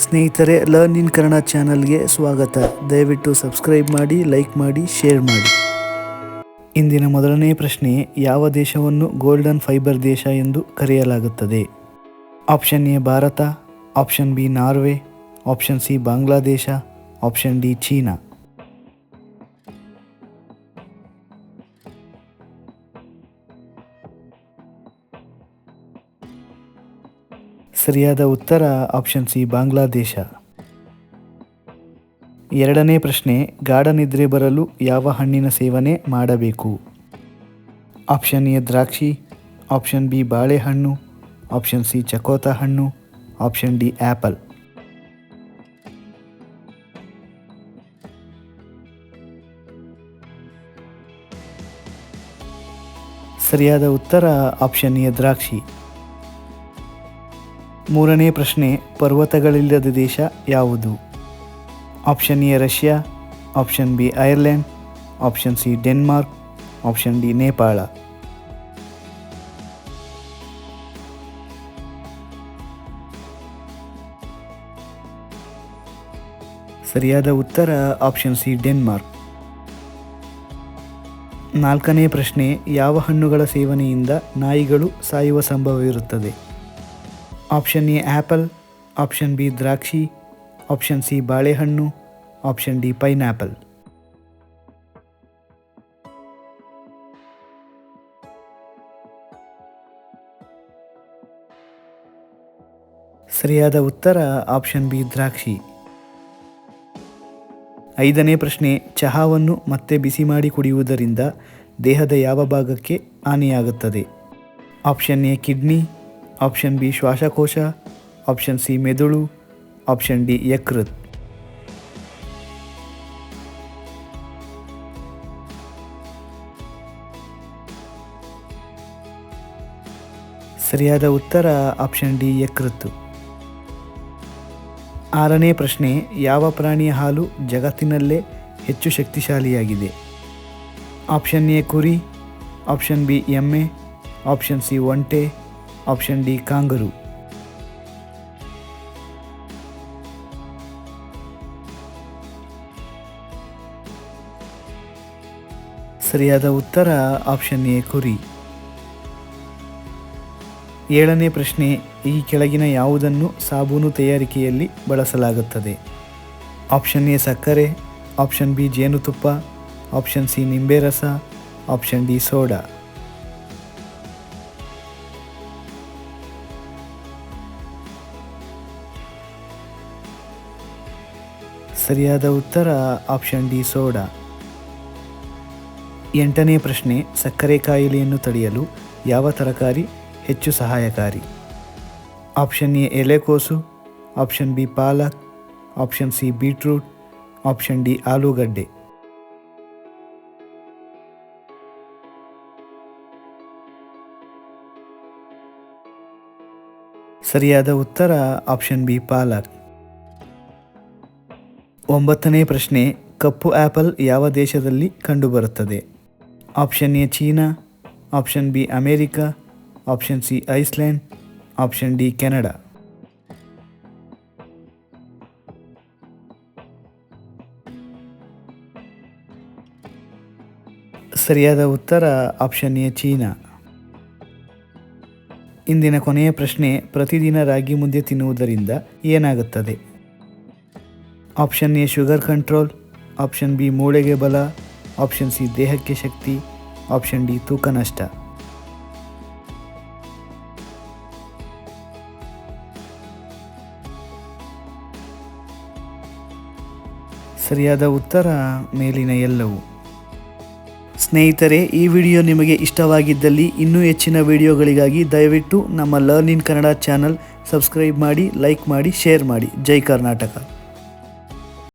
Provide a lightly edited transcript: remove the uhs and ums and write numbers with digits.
ಸ್ನೇಹಿತರೆ, learn in Kannada ಚಾನಲ್ಗೆ ಸ್ವಾಗತ. ದಯವಿಟ್ಟು ಸಬ್ಸ್ಕ್ರೈಬ್ ಮಾಡಿ, ಲೈಕ್ ಮಾಡಿ, ಶೇರ್ ಮಾಡಿ. ಇಂದಿನ ಮೊದಲನೇ ಪ್ರಶ್ನೆ, ಯಾವ ದೇಶವನ್ನು ಗೋಲ್ಡನ್ ಫೈಬರ್ ದೇಶ ಎಂದು ಕರೆಯಲಾಗುತ್ತದೆ? Option A Bharat, option B Norway, option C Bangladesh, option D China. ಸರಿಯಾದ ಉತ್ತರ ಆಪ್ಷನ್ ಸಿ ಬಾಂಗ್ಲಾದೇಶ. ಎರಡನೇ ಪ್ರಶ್ನೆ, ಗಾಢ ನಿದ್ರೆ ಬರಲು ಯಾವ ಹಣ್ಣಿನ ಸೇವನೆ ಮಾಡಬೇಕು? ಆಪ್ಷನ್ ಎ ದ್ರಾಕ್ಷಿ, ಆಪ್ಷನ್ ಬಿ ಬಾಳೆಹಣ್ಣು, ಆಪ್ಷನ್ ಸಿ ಚಕೋತ ಹಣ್ಣು, ಆಪ್ಷನ್ ಡಿ ಆ್ಯಪಲ್. ಸರಿಯಾದ ಉತ್ತರ ಆಪ್ಷನ್ ಎ ದ್ರಾಕ್ಷಿ. ಮೂರನೇ ಪ್ರಶ್ನೆ, ಪರ್ವತಗಳಿಲ್ಲದ ದೇಶ ಯಾವುದು? Option A Russia, option B Ireland, option C Denmark, option D Nepal. ಸರಿಯಾದ ಉತ್ತರ ಆಪ್ಷನ್ ಸಿ ಡೆನ್ಮಾರ್ಕ್. ನಾಲ್ಕನೇ ಪ್ರಶ್ನೆ, ಯಾವ ಹಣ್ಣುಗಳ ಸೇವನೆಯಿಂದ ನಾಯಿಗಳು ಸಾಯುವ ಸಂಭವವಿರುತ್ತದೆ? Option A apple, option B ದ್ರಾಕ್ಷಿ, ಆಪ್ಷನ್ ಸಿ ಬಾಳೆಹಣ್ಣು, ಆಪ್ಷನ್ ಡಿ ಪೈನಾಪಲ್. ಸರಿಯಾದ ಉತ್ತರ ಆಪ್ಷನ್ ಬಿ ದ್ರಾಕ್ಷಿ. ಐದನೇ ಪ್ರಶ್ನೆ, ಚಹಾವನ್ನು ಮತ್ತೆ ಬಿಸಿ ಮಾಡಿ ಕುಡಿಯುವುದರಿಂದ ದೇಹದ ಯಾವ ಭಾಗಕ್ಕೆ ಹಾನಿಯಾಗುತ್ತದೆ? Option A kidney, option B ಶ್ವಾಸಕೋಶ, ಆಪ್ಷನ್ ಸಿ ಮೆದುಳು, ಆಪ್ಷನ್ ಡಿ ಯಕೃತ್. ಸರಿಯಾದ ಉತ್ತರ ಆಪ್ಷನ್ ಡಿ ಯಕೃತ್ತು. ಆರನೇ ಪ್ರಶ್ನೆ, ಯಾವ ಪ್ರಾಣಿಯ ಹಾಲು ಜಗತ್ತಿನಲ್ಲೇ ಹೆಚ್ಚು ಶಕ್ತಿಶಾಲಿಯಾಗಿದೆ? ಆಪ್ಷನ್ ಎ ಕುರಿ, ಆಪ್ಷನ್ ಬಿ ಎಮ್ಮೆ, ಆಪ್ಷನ್ ಸಿ ಒಂಟೆ, ಆಪ್ಷನ್ ಡಿ ಕಾಂಗರು. ಸರಿಯಾದ ಉತ್ತರ ಆಪ್ಷನ್ ಎ ಕುರಿ. ಏಳನೇ ಪ್ರಶ್ನೆ, ಈ ಕೆಳಗಿನ ಯಾವುದನ್ನು ಸಾಬೂನು ತಯಾರಿಕೆಯಲ್ಲಿ ಬಳಸಲಾಗುತ್ತದೆ? ಆಪ್ಷನ್ ಎ ಸಕ್ಕರೆ, ಆಪ್ಷನ್ ಬಿ ಜೇನುತುಪ್ಪ, ಆಪ್ಷನ್ ಸಿ ನಿಂಬೆ ರಸ, ಆಪ್ಷನ್ ಡಿ ಸೋಡಾ. ಸರಿಯಾದ ಉತ್ತರ ಆಪ್ಷನ್ ಡಿ ಸೋಡಾ. ಎಂಟನೇ ಪ್ರಶ್ನೆ, ಸಕ್ಕರೆ ಕಾಯಿಲೆಯನ್ನು ತಡೆಯಲು ಯಾವ ತರಕಾರಿ ಹೆಚ್ಚು ಸಹಾಯಕಾರಿ? ಆಪ್ಷನ್ ಎ ಎಲೆಕೋಸು, ಆಪ್ಷನ್ ಬಿ ಪಾಲಕ್, option C beetroot, option D ಆಲೂಗಡ್ಡೆ. ಸರಿಯಾದ ಉತ್ತರ ಆಪ್ಷನ್ ಬಿ ಪಾಲಕ್. ಒಂಬತ್ತನೇ ಪ್ರಶ್ನೆ, ಕಪ್ಪು ಆ್ಯಪಲ್ ಯಾವ ದೇಶದಲ್ಲಿ ಕಂಡುಬರುತ್ತದೆ? Option A China, option B America, option C Iceland, option D Canada. ಸರಿಯಾದ ಉತ್ತರ ಆಪ್ಷನ್ ಎ ಚೀನಾ. ಇಂದಿನ ಕೊನೆಯ ಪ್ರಶ್ನೆ, ಪ್ರತಿದಿನ ರಾಗಿ ಮುದ್ದೆ ತಿನ್ನುವುದರಿಂದ ಏನಾಗುತ್ತದೆ? Option A sugar control, option B ಮೂಳೆಗೆ ಬಲ, ಆಪ್ಷನ್ ಸಿ ದೇಹಕ್ಕೆ ಶಕ್ತಿ, ಆಪ್ಷನ್ ಡಿ ತೂಕ ನಷ್ಟ. ಸರಿಯಾದ ಉತ್ತರ ಮೇಲಿನ ಎಲ್ಲವೂ. ಸ್ನೇಹಿತರೆ, ಈ ವಿಡಿಯೋ ನಿಮಗೆ ಇಷ್ಟವಾಗಿದ್ದಲ್ಲಿ ಇನ್ನೂ ಹೆಚ್ಚಿನ ವಿಡಿಯೋಗಳಿಗಾಗಿ ದಯವಿಟ್ಟು ನಮ್ಮ learn in Kannada channel subscribe ಮಾಡಿ, ಲೈಕ್ ಮಾಡಿ, ಶೇರ್ ಮಾಡಿ. ಜೈ ಕರ್ನಾಟಕ.